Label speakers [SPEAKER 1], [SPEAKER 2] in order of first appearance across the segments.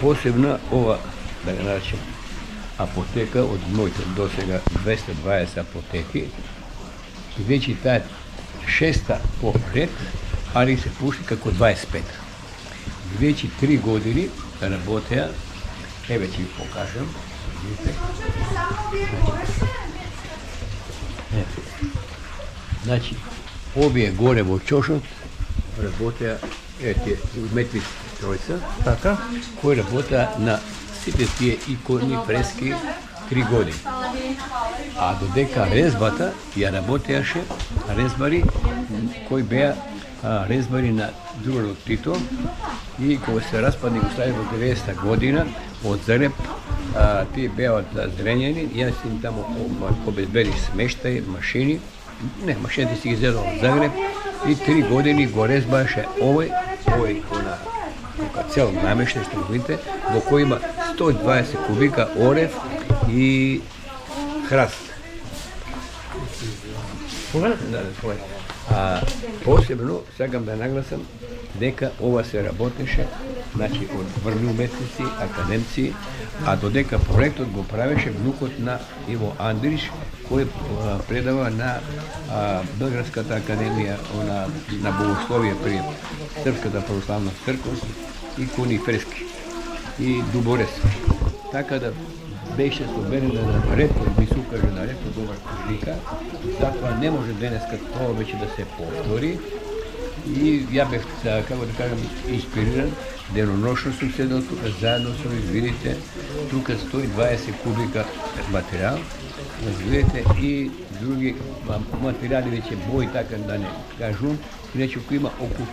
[SPEAKER 1] Posebna ова, да ga наречем, апотека од моите досега 220 апотеки, и веќе таа шеста по ред, али се пушти како 25. Веќе 3 години работеа, еве ќе ви покажам, видите. Значи, овие горе во чошот работеа, ете, уметници тројца,
[SPEAKER 2] Така?
[SPEAKER 1] кои работеа на сите тие икони, фрески 3 години. А додека резбата ја работеаше резбари кои беа резбари на другото Тито, и кога се распадни Југославија во 90-та година од Загреб, тие беа зренjeni, јас им таму обезбедих смештај, машини, машините си ги зедал од Загреб, и 3 години го резбаше овој цел намештај што го видите, во кој има 120 кубика орев и храст. Посебно сакам да нагласам дека ова се работеше, значи од врвни уметници, академци, а додека проектот го правеше внукот на Иво Андриш, кој предава на Белградската академија на богословие при Српската православна црква, икони, фрески и дуборез. Така да беше соберена на ред, би се укаже на ред од ова книжника, затоа не може денеска тоа веќе да се повтори. И ја бев, како да кажам, инспириран, деноношно сум седнал тука, заедно со ви видите, тука 120 кубика материјал, видите, и други материјали веќе бои, така да не кажувам, иначе кој има околу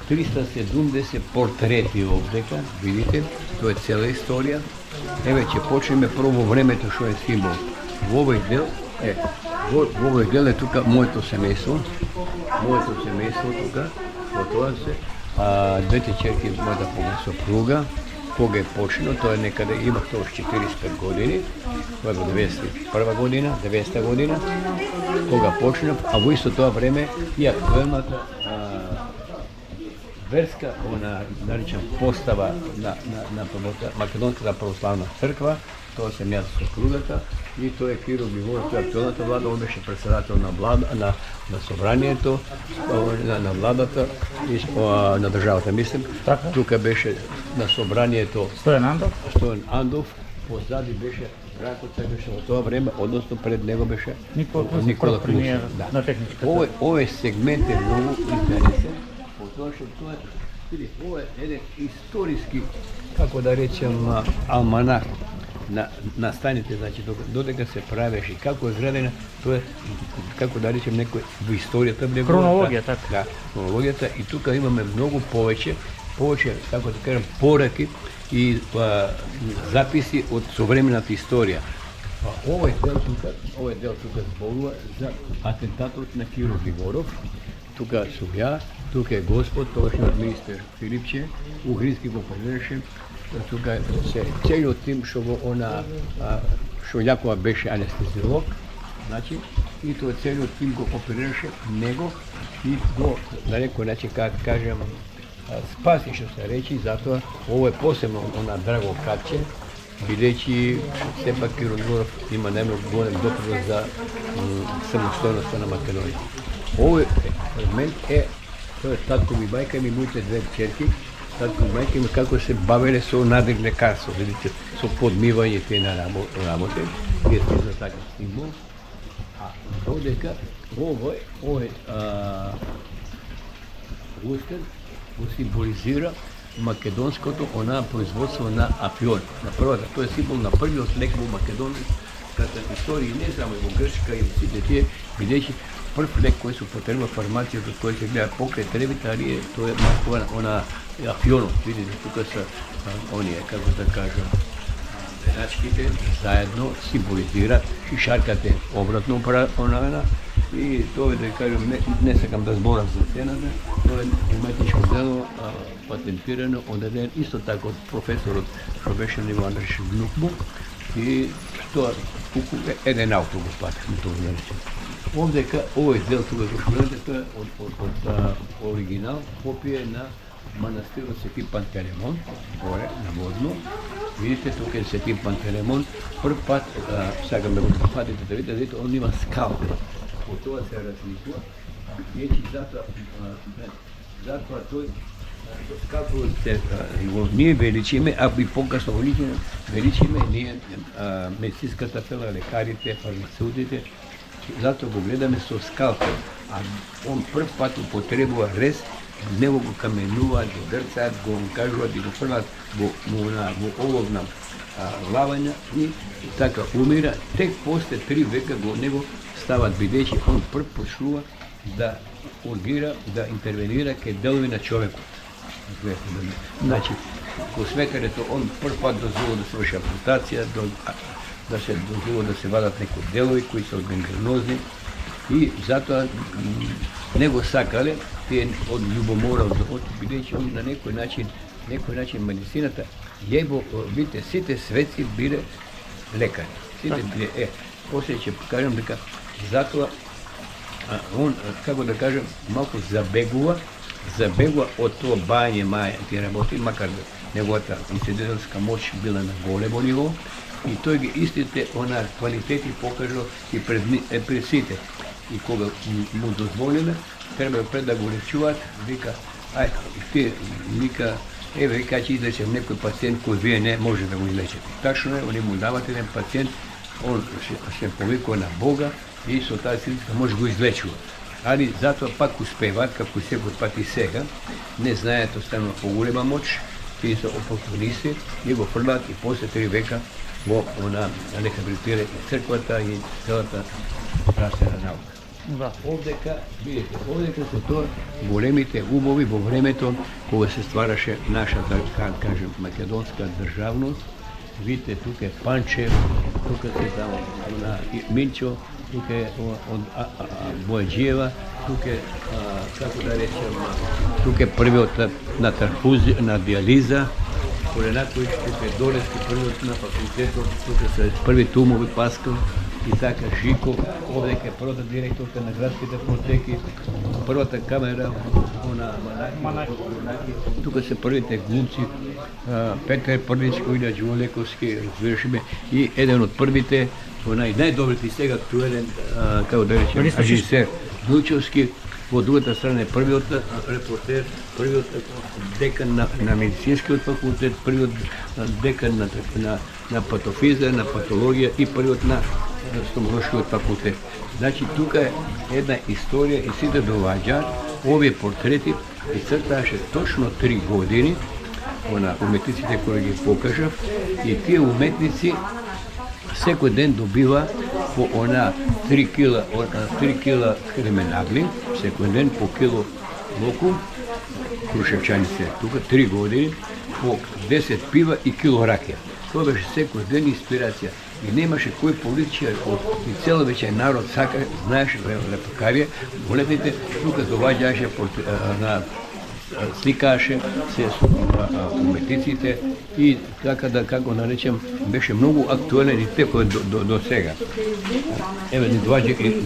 [SPEAKER 1] 370 портрети овдека, видите, тоа е цела историја. Еве ќе почнеме прво во времето што е символ. Во овој дел е тука моето семејство тука, во тоа се двете черки мојата сопруга, кога е почнено, тоа е некаде, имах тоа 45 години, тоа е во 91 година, 90 година, кога почнав, а во исто тоа време и актуелната верска, наричам, постава на Македонската православна црква, тоа се јас со сопругата, и тоа е Киро Григоров, тоа е актуелната влада, он беше председател на собранието, на владата и на државата, мислим. Тука беше на собранието Стојан Андов, позади беше Бранко Црквиш во тоа време, односно пред него беше Никола Крунев. Овој сегмент е многу интересен, потоа што тоа е еден историски, како да речем, алманах на настаните, значи додека се правеше, како е градена, тоа е, како да речем, некој во историјата.
[SPEAKER 2] Хронологија, така.
[SPEAKER 1] Да, хронологијата, и тука имаме многу повеќе, како да кажем, пораки и записи од современата историја. Овој дел тука зборува за атентатот на Киро Григоров. Тука сум ја, тука е Господ, тогашниот министер Филипче, Угрински го поддржаше. Тука се целиот тим што што јакова беше анестезиолог, значи, и тоа целиот тим го оперираше него и го, на некој начин, како кажем, спаси, што се речи, затоа ово е посебно драго катче, бидејќи сепак Киро Григоров има најмногу голем допринос за самостојноста на Македонија. Овој фрагмент тоа е татко ми, мајка ми, моите две черки, татко и мајка ми како се бавеле со надир лекарство, видите, со подмивање те на работе, и е за таков символ. А додека овој устен го символизира македонското производство на афион. На првата, тоа е символ на првиот лек во македонската историја, не само во Грчка и во сите тие, бидејќи прв лек кој се употреба фармацијата, кој се гледа покрај тревите, али тоа е афионот, видите, тука се оние, како да кажам, деначките заедно символизираат, шишарката е обратно направена, и тоа е, да кажам, не сакам да зборам за цената, тоа е уметничко дело, патентирано од еден исто така од професорот што беше Иво Андриш внук му, и тоа еден автор го платихме тоа наречено. Овдека овој дел тука го шмрете, тоа е од оригинал, копија на манастирот Свети Пантелеймон, горе, на Водно. Видите, тук е Свети Пантелеймон. Прв пат, сакам да го фатите да видите, он има скалпи. От това се разликува. Значи затоа тој скалпот го ние величиме, а и покасно величиме ние медицинската фела, лекарите, фармацеутите, затоа го гледаме со скалпот. А он прв пат употребува рез, него го каменуваат, го дрцаат, го кажуваат и го фрлаат во оловна лавања и така умира. Тек после 3 века го него стават, бидејќи он прв почнува да ургира, да интервенира кај делови на човекот. Значи, во свекарето он прв пат дозволува да се врши ампутација, да се дозволува да се вадат некои делови кои се гангренозни и затоа не го сакале тие од љубомора, бидејќи он на некој начин медицината видите, сите светци биле лекари. Сите биле, после ќе покажам дека затоа он, како да кажем, малку забегува од тоа бајање маја ти работи, макар неговата инцидентска моќ била на големо ниво и тој ги истите квалитети покажал и пред сите. И кога му дозволиле, треба пред да го лечуваат, вика, еве, вика, че излечем некој пациент кој вие не може да го излечете. Тачно е, они му дават еден пациент, он се повикува на Бога и со тази силица може го излечува. Али затоа пак успеваат, како секој пат и сега, не знаат, останува поголема моќ, тие се опортунисти и го фрлаат и после 3 века го рехабилитира и црквата и целата здравствена наука.
[SPEAKER 2] Да.
[SPEAKER 1] Овдека, видите, се тоа големите умови во времето кога се ствараше нашата, кажем, македонска државност. Видите, тук е Панчев, тук се само Минчо, тук е од Бојаджиева, тук е, како да речем, тук е првиот на тарфузија, на диализа, Коленаковиќ, тук е Долевски, првиот на факултетот, тук се првите умови Паскал, и така Жико, овдека е првата директорка на градските аптеки, првата камера, тука се првите глумци, Петар Прлич, Илја Ѓулековски, разбирашме, и еден од првите, најдобрите сега актуелен, како да речем, режисер Дучовски, во другата страна е првиот репортер, првиот декан на медицинскиот факултет, првиот декан на патофиза, на патологија и првиот на стоматолошкиот факултет. Значи, тука е една историја и сите доваѓаат овие портрети и црташе точно 3 години уметниците кои ги покажав и тие уметници секој ден добива по 3 кила кременагли, секој ден по кило локу, крушевчани се тука, 3 години, по 10 пива и кило ракија. Тоа беше секој ден инспирација. И немаше кој политичар и цел вече народ сака, знаеше Лепокарија, големите тука доваѓаше сликаше се уметниците и така да, како наречем, беше многу актуелен и текој до сега. Еве ни доаѓа и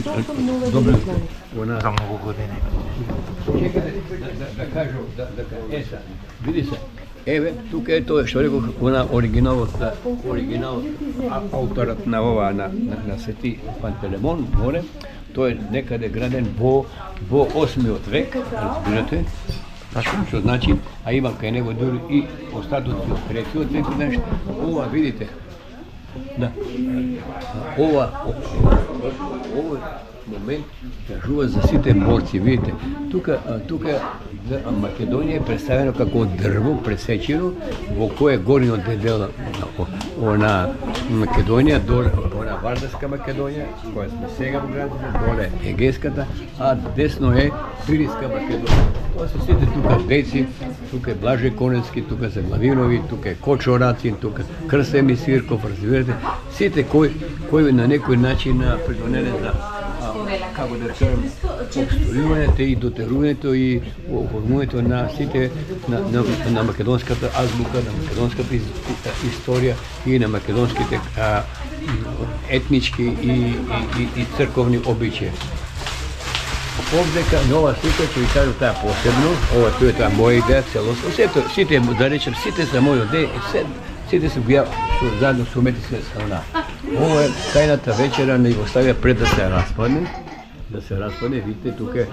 [SPEAKER 1] добро
[SPEAKER 2] За многу години.
[SPEAKER 1] Чекате да кажам, еса, види се, еве, тука е тоа што рекох, оригиналот, авторот на ова, на Свети Пантелеймон, горе, тој е некаде граден во 8 век, разбирате, што значи, а има кај него дури и остатоци од 3 век, нешто. Ова, видите, да, ова момент кажува за сите борци, видите. Тука Македонија е представено како дрво пресечено, во кое горниот дел на Македонија, доле Вардарска Македонија, која сме сега во градите, доле Егејската, а десно е Пиринска Македонија. Тоа се сите тука деци, тука е Блаже Конецки, тука се Главинови, тука е Кочо Рацин, тука Крсем и Свирков, разбирате, сите кои на некој начин придонеле за како да кажем, обстојувањето и дотерувањето и оформувањето на сите на македонската азбука, на македонската историја и на македонските етнички и црковни обичаи. ovdje nova slika ću i kažu ta posebno, ovo tu je ta moja ideja celostno, site, da rečem, site sa moju ideju, site se ja zajedno su umeti sve sa ona. Ovo je tajnata večera na Jugoslavija pred da se raspadne, vidite, tukaj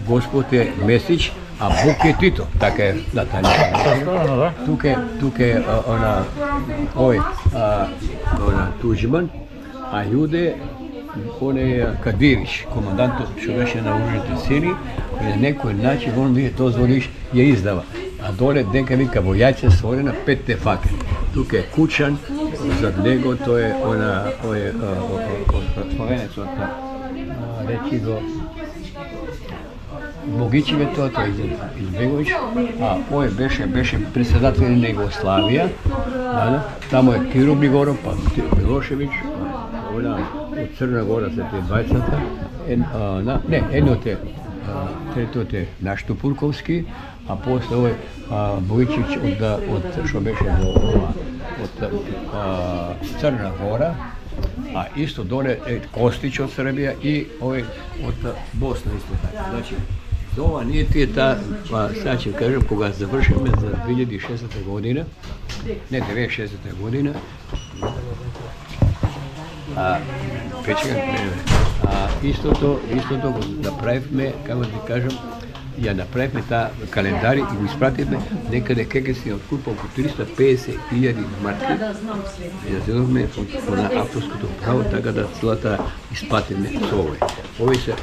[SPEAKER 1] gospod je Mesić, a Bog je Tito, taka je da tajnata. Tukaj je ona Tuđman, a Jude, on je Kadirić, komandant što беше na oružaните сили, i na nekoj način on mi je to zvoniš je izdava. A dole denka vika vojača stvorena 5 tefake. Tukaj je Kučan, za njego to je Slovenec od reći go Bogićev je to je Izbegović, a ovo je beše predsjedatelj Jugoslavija, tamo je Kiro Bigorov, pa Milošević, ona od Crna Gora se te 20, jedno te naš Tupurkovski, a posle ovo je Bogićević od što beše od Crna Gora, a isto dole Kostić od Srbija i ovaj od Bosne isto tako. Znači, ova nije ti je ta, sad ću kažem, koga završim za 2060. godina, ne 1960. godina, isto to napravime, kako ti kažem, ja napravim ta kalendar i ispratim me nekada kega si otkupao oko 350.000 marki i da zelo me na avtorskото право, така да целата изплатиме с овој. Овој се...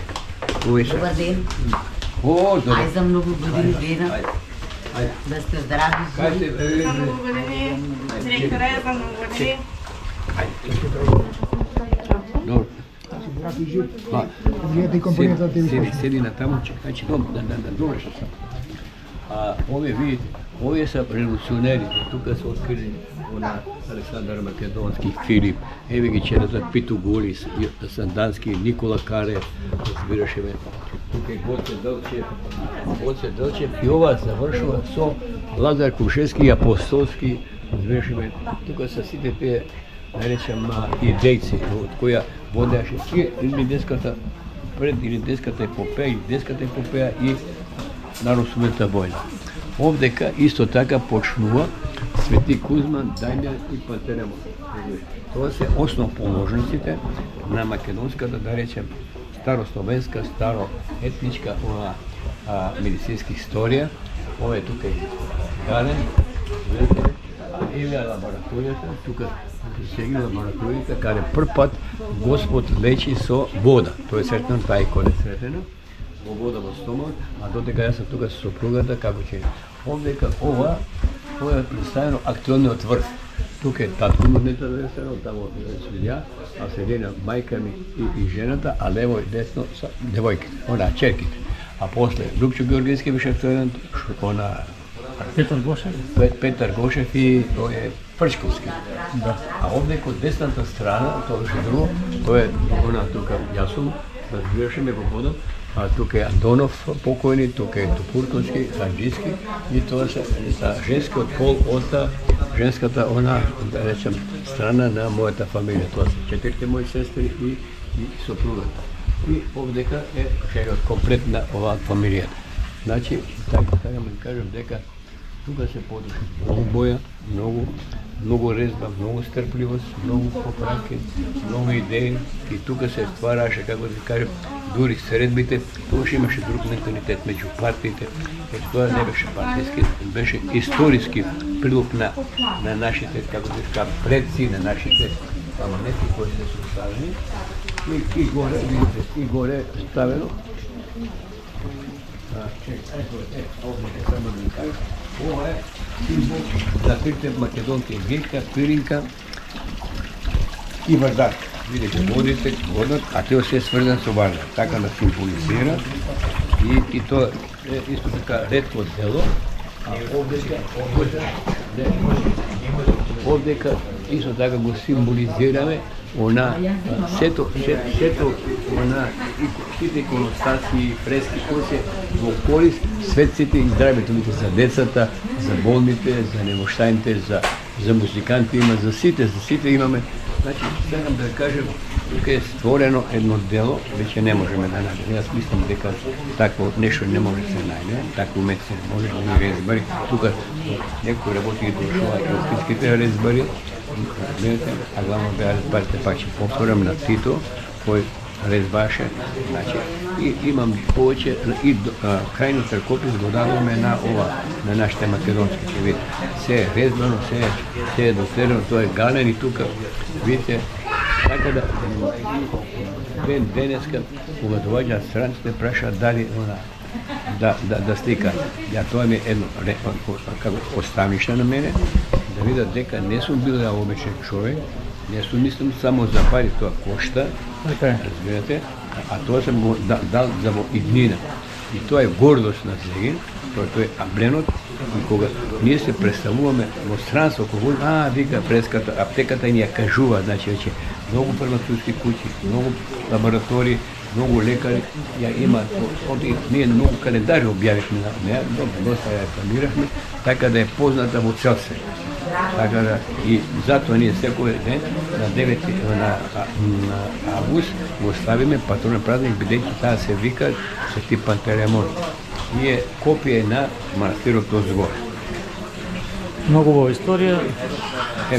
[SPEAKER 3] Добар ден.
[SPEAKER 1] О, добар.
[SPEAKER 3] Ај за многу години верам да сте здрави, живи.
[SPEAKER 4] За много години. Директора за много години.
[SPEAKER 1] Dobro. Sedi na tamo, znači da dođeš sam. A ove vidite, ove su revolucioneri, tukaj su otkrili Aleksandar Makedonski, Filip, Evigić je za Pitu Gulis, Sandanski, Nikola Kare, zbiraše me. Tukaj Goce Delčev i ova završila so Lazar Kuševski, Apostolski, zbiraše me. Tukaj sa site te наречем идейци, от која водеше или детската епопеја и Народосудната војна. Овдека исто така почнува Свети Кузман, Дамјан и Пантеремон. Тоа се основоположниците на македонската, да речем, старословенска, староетничка медицинска историја. Ова е тука Гален, или лабораторијата, тука сега лабораторијата, каде прв пат Господ лечи со вода. Тоа е сретнан тај кој е сретено, во вода во стомак, а дотека јас сум тука со сопругата, како ќе овдека ова е представено актуелниот врв. Тука е татко му дете весено, тамо свидја, а седена мајка ми и жената, а лево и десно са девојките, черките. А после Любчо Георгиевски беше актуелен, Петар Гошев и тој е Прчковски. Да. А овде код десната страна, тоа беше друго, тоа е тука јас сум, разбираше ме го водам, а тука е Андонов покојни, тука е Тупурковски, Санџиски и тоа се женскиот пол од женската да речем, страна на мојата фамилија. Тоа се 4 мои сестри и сопругата. И овдека е комплетна оваа фамилија. Значи, така да кажем дека тука се подуши многу боја, многу резба, многу стрпливост, многу поправки, многу идеи и тука се ствараше, како да кажем, дури средбите, тогаш имаше друг менталитет меѓу партиите, тоа не беше партиски, беше историски прилог на нашите, како да кажем, предци, на нашите паметници кои се оставени и горе, видите, и горе ставено. Ова е символ за трите македонски гирка, пиринка и вардар. Видите, водите, водат, а тоа се сврзан со вардар. Така да символизира и тоа е исто така ретко дело, а овдека исто така го символизираме сето сите иконостасии, фрески кои се во корис светците и здравјето за децата, за болните, за немоштаните, за за музиканти има, за сите имаме. Значи, сакам да кажем, тук е створено едно дело, вече не можем да најдем. Јас мислам дека такво нешто не може да се најде, такво умет се не може да ни резбари. Тука некои работи ги дошла и откриските резбари, а главно да резбарите пак ќе повторам на Тито, кој резбаше, значи, и имам повеќе и крајно тркопис го дадоме на ова, на нашите македонски, ќе видите. Се е резбано, се е дотерено, тоа е гален и тука, видите, така денеска, кога доаѓаат странците, прашаат дали да слика. Ја тоа ми е едно како оставниште на мене, да видат дека не сум бил ја обичен човек, не сум мислам само за пари, тоа кошта, разбирате, а тоа сам го дал за во иднина. И тоа е гордост на Зегин, тоа е абленот, и кога ние се представуваме во странство, кога вика преската, аптеката ни ја кажува, значи веќе многу фармацевтски куќи, многу лаборатории, многу лекари ја има, ние многу календари објавивме на неа, доста ја рекламиравме, така да е позната во цел свет. Така да, и затоа ние секој ден на 9 на август го ставиме патронен празник, бидејќи таа се вика Свети Пантелеймон. И е копија на манастирот Озгор.
[SPEAKER 2] Многу убава историја,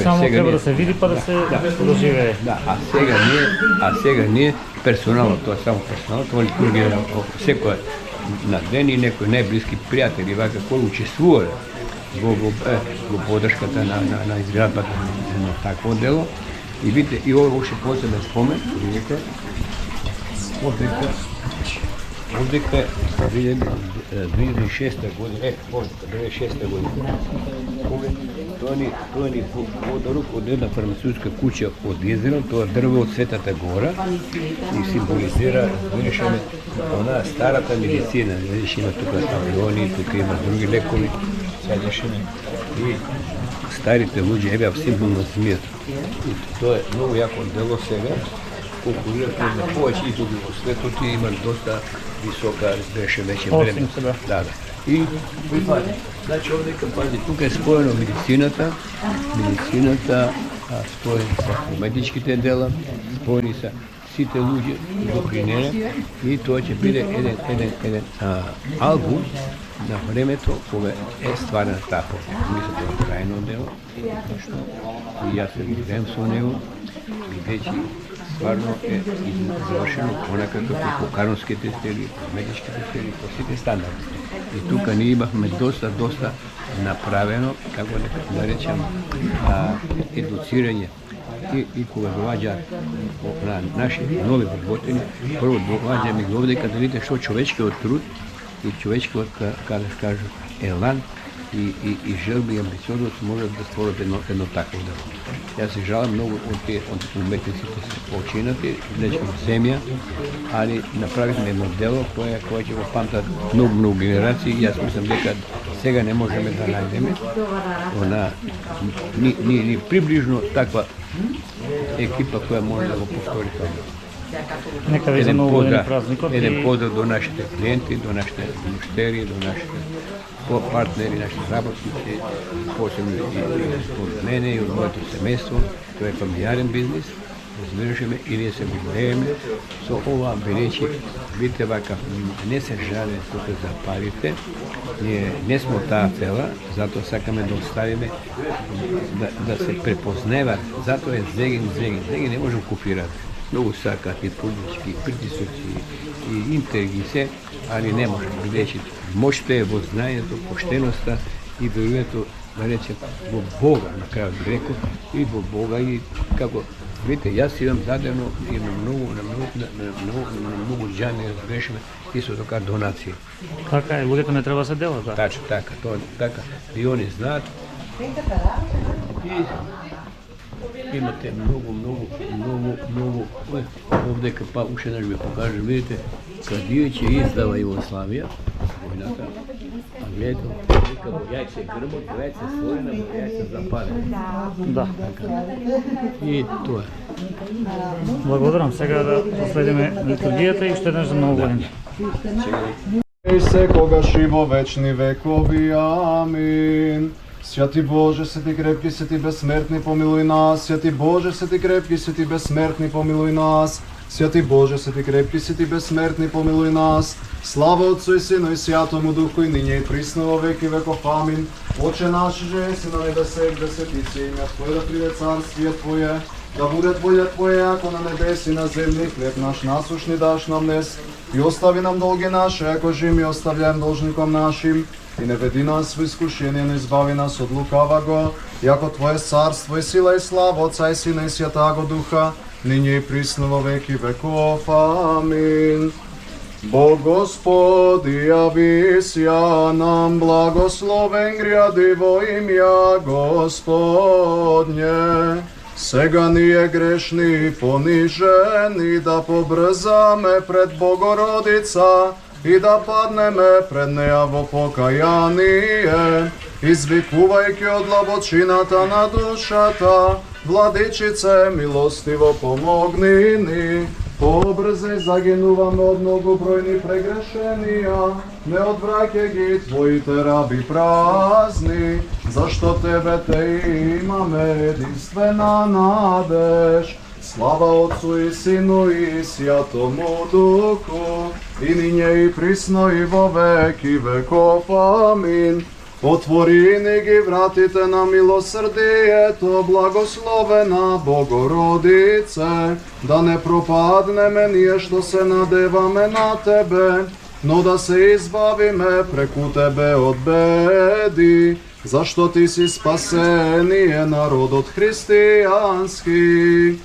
[SPEAKER 2] само треба да се види па да се доживее.
[SPEAKER 1] Да, а сега ние персонално, тоа само персонално, тоа литургија секој на ден и некои најблиски пријатели, вака кои учествувале во подршката на изградбата на такво дело. И видите, и ова уште посебен спомен, видите, овдека 2006 година, 2006 година, тоа ни подарок од една фармацевтска куќа од Израел, тоа дрво од Светата гора и символизира, видишеме, онаа старата медицина, видиш има тука авиони, тука има други лекови, и старите луѓе еве символ на змијата. И тоа е многу јако дело сега, конкурират на повеќе и тука во светот и има доста висока, беше веќе време. Да. И припади. Значи овдека пази, тука е споено медицината, споени са медичките дела, споени са сите луѓе допринеле и тоа ќе биде еден албум на времето кога е стварена таа поема. Мисля, тоа е трајно дело, и јас се видеам со него, бидејќи стварно е завршено онака како по канонските стели, по медичките стели, по сите стандарди. И тука ние имахме доста направено, како да речем, едуцирање. И кога доаѓаат на наши нови вработени, прво доаѓаме ги овде каде видите што човечкиот труд и човечкиот, каде кажу, елан и желби и амбициозност можат да створат едно такво дело. Јас се жалам многу од уметниците се починати, нечем земја, али направихме едно дело кое ќе го памтат многу генерации. Јас мислам дека сега не можеме да најдеме ни приближно таква екипа која може да го повтори тоа.
[SPEAKER 2] Нека ви за ново празникот.
[SPEAKER 1] Еден поздрав до нашите клиенти, до нашите муштери, до нашите партнери, нашите работници, посебно и од мене и од моето семејство. Тоа е фамилијарен бизнис, разбираме и ние се гордееме со ова, бидејќи видите вака, не се жале тука за парите, ние не сме таа цела, затоа сакаме да оставиме да се препознават, затоа е Зегин не може да копират. Многу сакат и политички притисоци и интриги се, али не може, бидејќи моќта е во знаењето, поштеноста и верувањето, да речем, во Бога, на крајот би рекол, и во Бога и како видите, јас имам дадено и на многу џами разбрешме исто така донации.
[SPEAKER 2] Така е, луѓето не треба да се делат, да?
[SPEAKER 1] Тачно така, тоа така, и они знаат. И имате многу, овдека па уште наш ви покажам, видите, кадија ќе издава Југославија, војната, а гледате, дека во јајце грбот, во јајце створена, во јајце запалена.
[SPEAKER 2] Да.
[SPEAKER 1] И тоа е.
[SPEAKER 2] Благодарам, сега да последиме литургијата и уште еднаш за ново година.
[SPEAKER 5] И секогаш и во вечни векови, амин. Святи Боже, святи крепки, святи безсмертний, помилуй нас. Святи Боже, святи крепки, святи безсмертний, помилуй нас. Святи Боже, святи крепки, святи безсмертний, помилуй нас. Слава Отцу и Сину и Святому Духу, и ныне и присно во веки веков. Аминь. Отче наш же еси на небесах, да светится имя Твое, да придет царствие Твое, да будет воля Твоя, яко на небеси и на земле. Хлеб наш насущный дашь нам днес, и остави нам долги наши, яко же мы оставляем должником нашим. И не веди нас в искушение, но избави нас от лукавого, яко Твое царство и сила и слава Отца и Сына и Святаго Духа, ныне и присно во веки веков. Аминь. Бог Господи, явися нам, благословен гряди во имя Господне. Сега ние грешни, понижени, да побрзаме пред Богородица и да паднеме пред нея во покаяние, извикувајќи од длабочината на душата, Владичице, милостиво помогни ни. Побрзай, загинуваме од многобројни прегрешенија, не одвраќај ги Твоите раби празни, зашто Тебе те имаме единствена надеж. Слава Отцу и Сину и Святому Духу, и нине и присно и во веки веков. Амин. Отвори ни ги вратите на милосрдието, благословена Богородице, да не пропаднеме ние што се надеваме на Тебе, но да се избавиме преку Тебе од беди, зашто Ти си спасение народот христијански.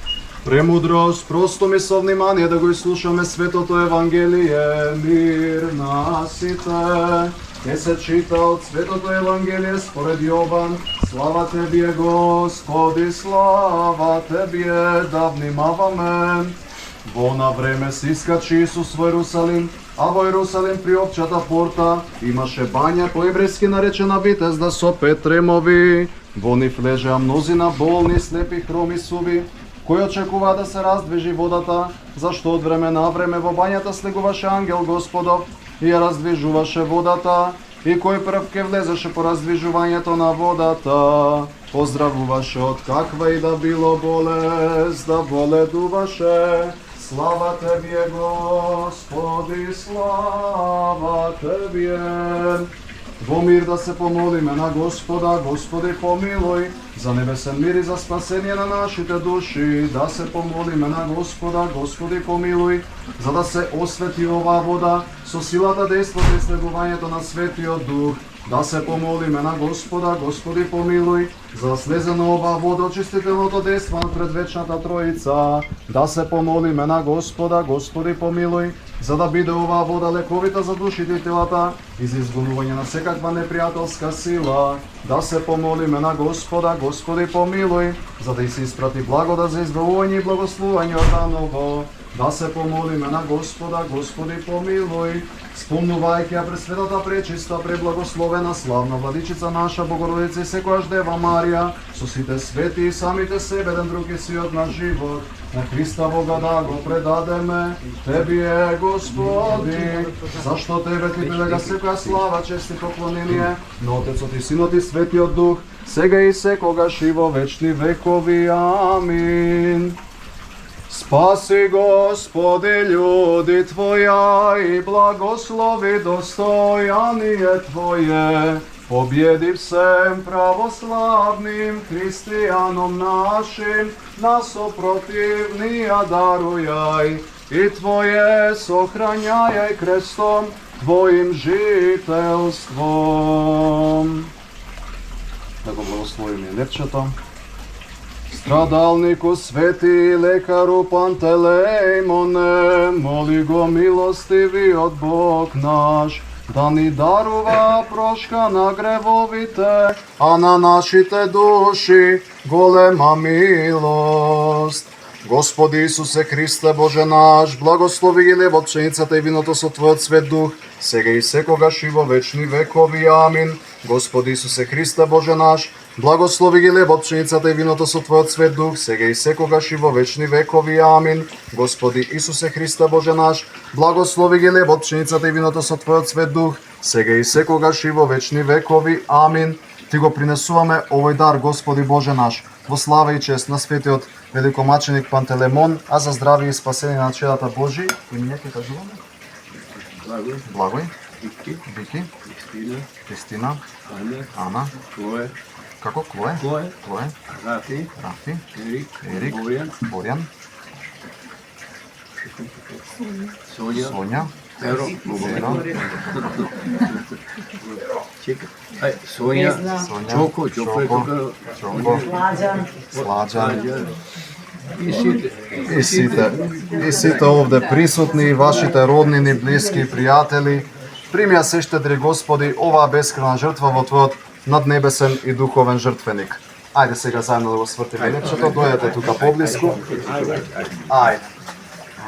[SPEAKER 5] Премудрост, просто мисло внимание да го изслушаме светото Евангелие, мир на сите. Ке се чита од Светото Евангелие според Јован. Слава Тебе, Господи, слава Тебе, да внимаваме. Во она време се искачи Исус во Иерусалим, а во Иерусалим при опчата порта имаше бања по-еврејски наречена Витезда со 5 тремови. Во нив лежеа мнозина болни, слепи, хроми, суви, кои очекува да се раздвижи водата, зашто од време на време во бањата слегуваше ангел Господов и ја раздвижуваше водата, и кој прв ке влезеше по раздвижувањето на водата, поздравуваше од каква и да било болест, да боледуваше. Слава Тебе, Господи, слава Тебе. Во мир да се помолиме на Господа, Господи помилуј, за небесен мир и за спасение на нашите души, да се помолиме на Господа, Господи помилуј, за да се освети оваа вода со силата, дејството и слегувањето на Светиот Дух, да се помолиме на Господа, Господи помилуј, за да слезе на оваа вода очистителното дејство на предвечната Троица, да се помолиме на Господа, Господи помилуј, за да биде оваа вода лековита за душите и телата и за изгонување на секаква непријателска сила, да се помолиме на Господа, Господи помилуј, за да и се испрати благодат за избавување и благословување Јорданово, да се помолиме на Господа, Господи помилуј, спомнувајќи ја пресветата, пречиста, преблагословена, славна Владичица наша Богородица и секојаш Дева Марија, со сите свети и самите себе, еден друг и сиот на живот, на Христа Бога да го предадеме. Тебе, Господи, зашто Тебе Ти прилега секоја слава, чест и поклонение, на Отецот и Синот и Светиот Дух, сега и секогаш и во вечни векови. Амин. Спаси, Господи, људи Твоја и благослови достојание Твое. Победи всем православним христијаном нашим, нас опротивнија дарујај и Твое сохрањајај крестом Твоим жителством. Да го благословиме левчето. Страдалнику свети лекару Пантелејмоне, моли го милостивиот Бог наш, да ни дарува прошка на гревовите, а на нашите души голема милост. Господи Исусе Христе, Боже наш, благослови ги лебот, пшеницата и виното со Твојот свет дух, сега и секогаш и во вечни векови. Амин. Господи Исусе Христе, Боже наш, благослови ги лебот, пшеницата и виното со Твојот свет дух, сега и секогаш и во вечни векови. Амин. Господи Исусе Христе, Боже наш, благослови ги лебот, пшеницата и виното со Твојот свет дух, сега и секогаш и во вечни векови. Амин. Ти го принесуваме овој дар, Господи Боже наш, во слава и чест на светиот великомаченик Пантелеймон, а за здравие и спасение на челата Божи. Имене ќе кажуваме? Благој, Вики, Кристина, Ана, како Клое, Рафи, Ерик, Борјан, Сонја, Вера,
[SPEAKER 1] Сонја, Чоко,
[SPEAKER 5] Сладжан, и сите овде присутни, и вашите роднини, блиски и пријатели, прими ја се щедри Господи оваа бескрена жртва во Твојот наднебесен и духовен жртвеник. Ајде сега заедно да го свртиме лепчето, дојдете тука поблиску. Ајде.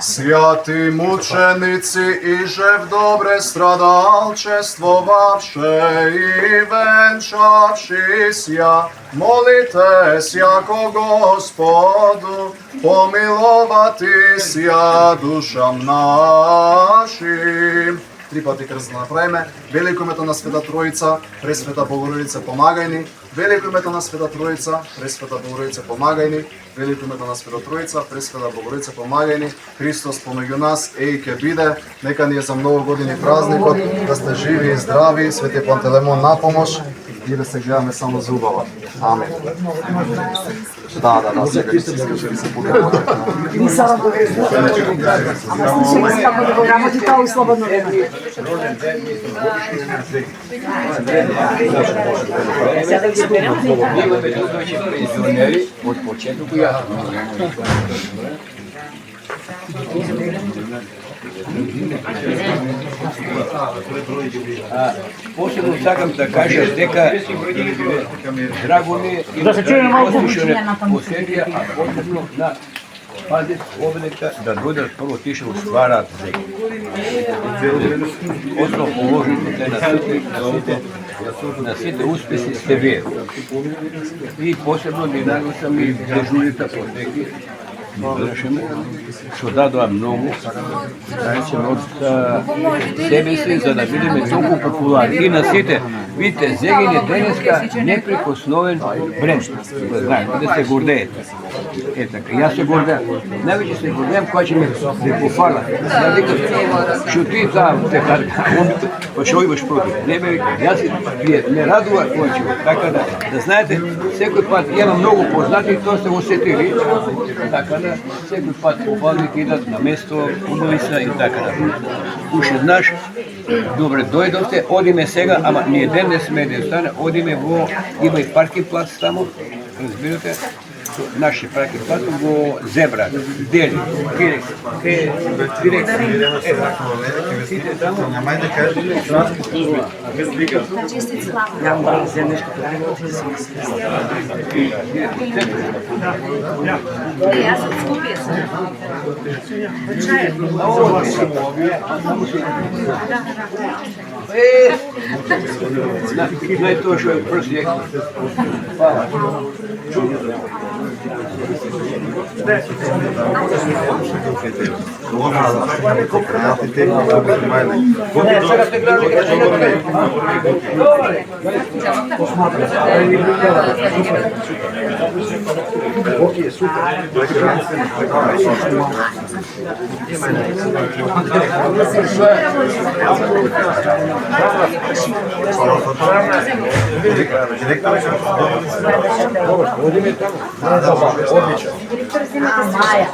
[SPEAKER 5] Святи мученици и жев добре страдалчествовавше и венчавши сја, молите сјако Господу, помиловати сја душам нашим. Три пати крст да направиме. Велико името на Света Троица, Пресвета Богородица, помагај ни. Велико името на Света Троица, Пресвета Богородица, помагај ни. Велико името на Света Троица, Пресвета Богородица, помагај ни. Христос помеѓу нас и ќе биде. Нека ни е за многу години празникот, да сте живи и здрави. Свети Пантелеймон на помош и да се гледаме само за убава. Амин. Да, сега ќе се скажи се погледаме.
[SPEAKER 6] Ни сара да везде. Ама слушай, како да го работи тоа у слободно време.
[SPEAKER 1] Сега ги берем. Имаме дочи пензионери од почеток ја. Посебно сакам да кажа дека драго ми е
[SPEAKER 2] Да се чуеме малку
[SPEAKER 1] посетија, а посебно на пазит обидека да дојдат прво тише уствараат зеки. Основно положите на сите успеси сте вие. И посебно ни нагласам и дежурите по зеки, што дадоа многу, од себе си, за да бидеме толку популарни. И на сите, видите, Зегин е денеска неприкосновен бренд. Да знаете, да се гордеете. Е така, јас се гордеам. Највеќе се гордеам која ќе ме пофала. Да викам, што ти таа, па што имаш против? Не бе, јас ме радува која ќе. Така да знаете, секој пат има многу познати и тоа се осетили. Така да, секој пат пофалните идат на место, убавица и така да. Уш еднаш, добре, дојдовте, одиме сега, ама ние ден не сме да остане, одиме во, има и паркинг плац таму, разбирате, наши паркинг плац во Зебра, Дели, директ, сите таму.
[SPEAKER 5] Немај да кажеш.
[SPEAKER 4] Јас од Скопје сум.
[SPEAKER 1] Знај тоа што е прст јек. Хвала.
[SPEAKER 5] Окей, супер.
[SPEAKER 6] Маја.